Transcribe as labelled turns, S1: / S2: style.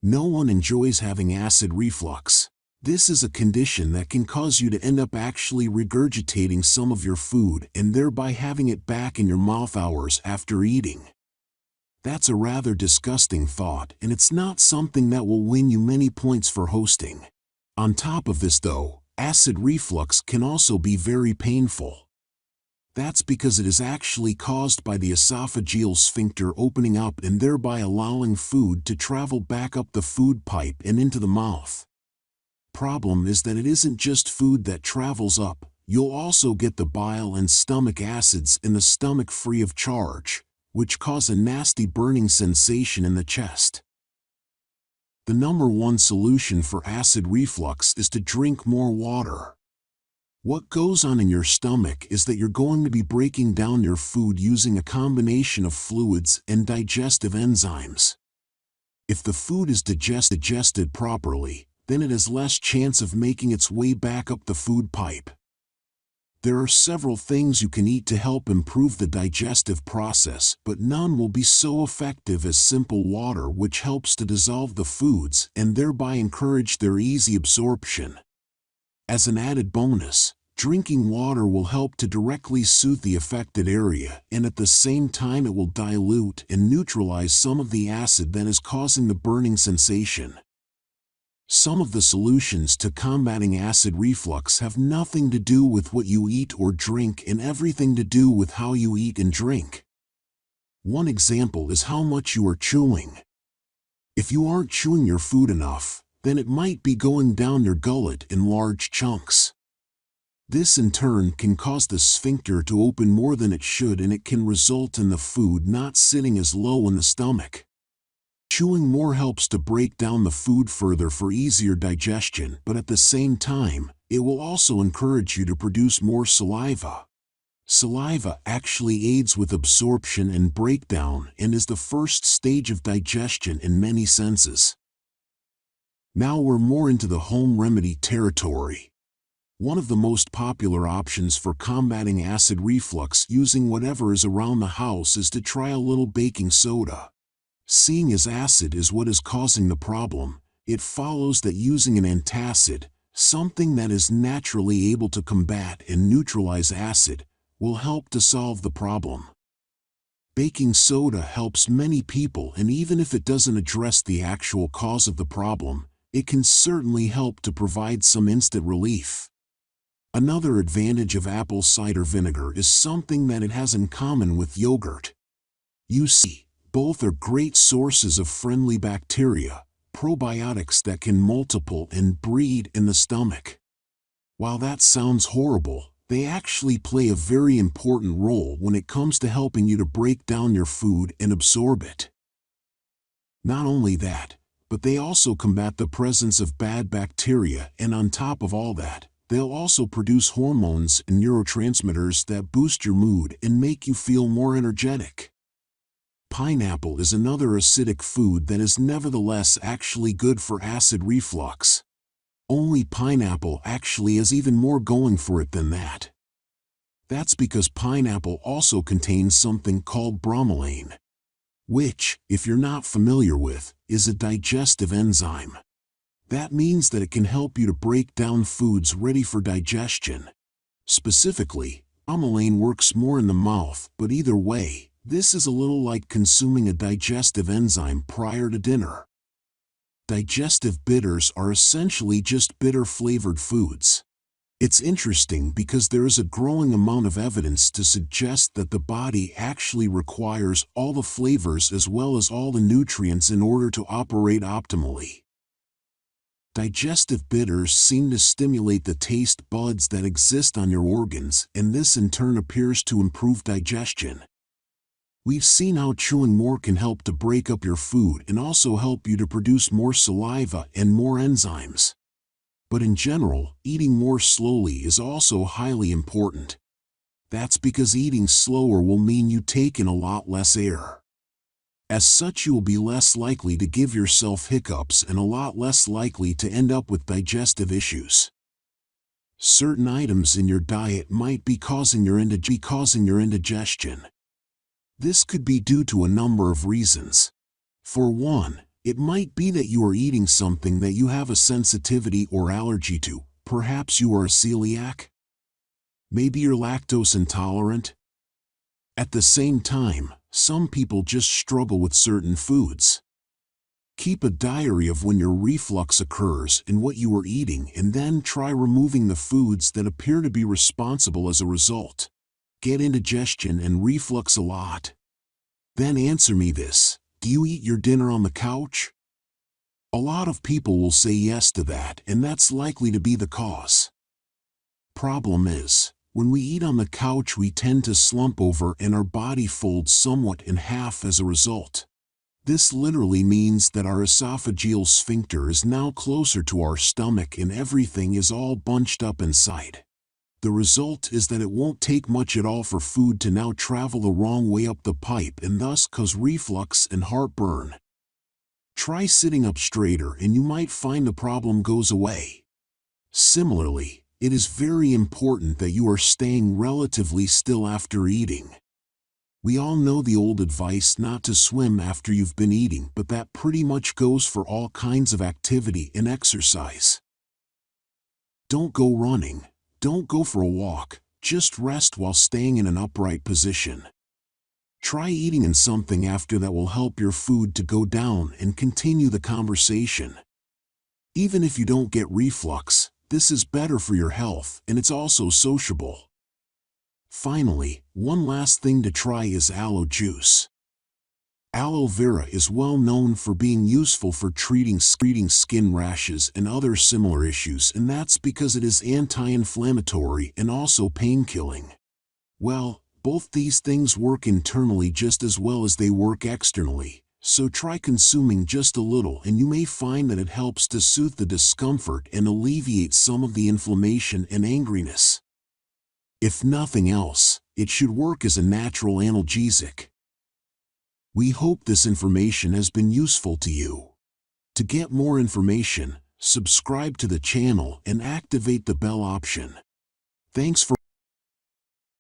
S1: No one enjoys having acid reflux. This is a condition that can cause you to end up actually regurgitating some of your food and thereby having it back in your mouth hours after eating. That's a rather disgusting thought, and it's not something that will win you many points for hosting. On top of this though, acid reflux can also be very painful. That's because it is actually caused by the esophageal sphincter opening up and thereby allowing food to travel back up the food pipe and into the mouth. Problem is that it isn't just food that travels up, you'll also get the bile and stomach acids in the stomach free of charge, which cause a nasty burning sensation in the chest. The number one solution for acid reflux is to drink more water. What goes on in your stomach is that you're going to be breaking down your food using a combination of fluids and digestive enzymes. If the food is digested properly, then it has less chance of making its way back up the food pipe. There are several things you can eat to help improve the digestive process, but none will be so effective as simple water, which helps to dissolve the foods and thereby encourage their easy absorption. As an added bonus, drinking water will help to directly soothe the affected area, and at the same time it will dilute and neutralize some of the acid that is causing the burning sensation. Some of the solutions to combating acid reflux have nothing to do with what you eat or drink and everything to do with how you eat and drink. One example is how much you are chewing. If you aren't chewing your food enough, then it might be going down your gullet in large chunks. This in turn can cause the sphincter to open more than it should, and it can result in the food not sitting as low in the stomach. Chewing more helps to break down the food further for easier digestion, but at the same time, it will also encourage you to produce more saliva. Saliva actually aids with absorption and breakdown and is the first stage of digestion in many senses. Now we're more into the home remedy territory. One of the most popular options for combating acid reflux using whatever is around the house is to try a little baking soda. Seeing as acid is what is causing the problem, it follows that using an antacid, something that is naturally able to combat and neutralize acid, will help to solve the problem. Baking soda helps many people, and even if it doesn't address the actual cause of the problem, it can certainly help to provide some instant relief. Another advantage of apple cider vinegar is something that it has in common with yogurt. You see, both are great sources of friendly bacteria, probiotics that can multiply and breed in the stomach. While that sounds horrible, they actually play a very important role when it comes to helping you to break down your food and absorb it. Not only that, but they also combat the presence of bad bacteria, and on top of all that, they'll also produce hormones and neurotransmitters that boost your mood and make you feel more energetic. Pineapple is another acidic food that is nevertheless actually good for acid reflux. Only pineapple actually has even more going for it than that. That's because pineapple also contains something called bromelain, which, if you're not familiar with, is a digestive enzyme. That means that it can help you to break down foods ready for digestion. Specifically, bromelain works more in the mouth, but either way, this is a little like consuming a digestive enzyme prior to dinner. Digestive bitters are essentially just bitter-flavored foods. It's interesting because there is a growing amount of evidence to suggest that the body actually requires all the flavors as well as all the nutrients in order to operate optimally. Digestive bitters seem to stimulate the taste buds that exist on your organs, and this in turn appears to improve digestion. We've seen how chewing more can help to break up your food and also help you to produce more saliva and more enzymes. But in general, eating more slowly is also highly important. That's because eating slower will mean you take in a lot less air. As such, you will be less likely to give yourself hiccups and a lot less likely to end up with digestive issues. Certain items in your diet might be causing your indigestion. This could be due to a number of reasons. For one, It might be that you are eating something that you have a sensitivity or allergy to. Perhaps you are a celiac. Maybe you're lactose intolerant. At the same time, some people just struggle with certain foods. Keep a diary of when your reflux occurs and what you are eating, and then try removing the foods that appear to be responsible as a result. Get indigestion and reflux a lot? Then answer me this: do you eat your dinner on the couch? A lot of people will say yes to that, and that's likely to be the cause. Problem is, when we eat on the couch we tend to slump over and our body folds somewhat in half as a result. This literally means that our esophageal sphincter is now closer to our stomach and everything is all bunched up inside. The result is that it won't take much at all for food to now travel the wrong way up the pipe and thus cause reflux and heartburn. Try sitting up straighter and you might find the problem goes away. Similarly, it is very important that you are staying relatively still after eating. We all know the old advice not to swim after you've been eating, but that pretty much goes for all kinds of activity and exercise. Don't go running, don't go for a walk, just rest while staying in an upright position. Try eating in something after that will help your food to go down and continue the conversation. Even if you don't get reflux, this is better for your health and it's also sociable. Finally, one last thing to try is aloe juice. Aloe vera is well known for being useful for treating skin rashes and other similar issues, and that's because it is anti-inflammatory and also pain-killing. Well, both these things work internally just as well as they work externally, so try consuming just a little and you may find that it helps to soothe the discomfort and alleviate some of the inflammation and angriness. If nothing else, it should work as a natural analgesic. We hope this information has been useful to you. To get more information, subscribe to the channel and activate the bell option. Thanks for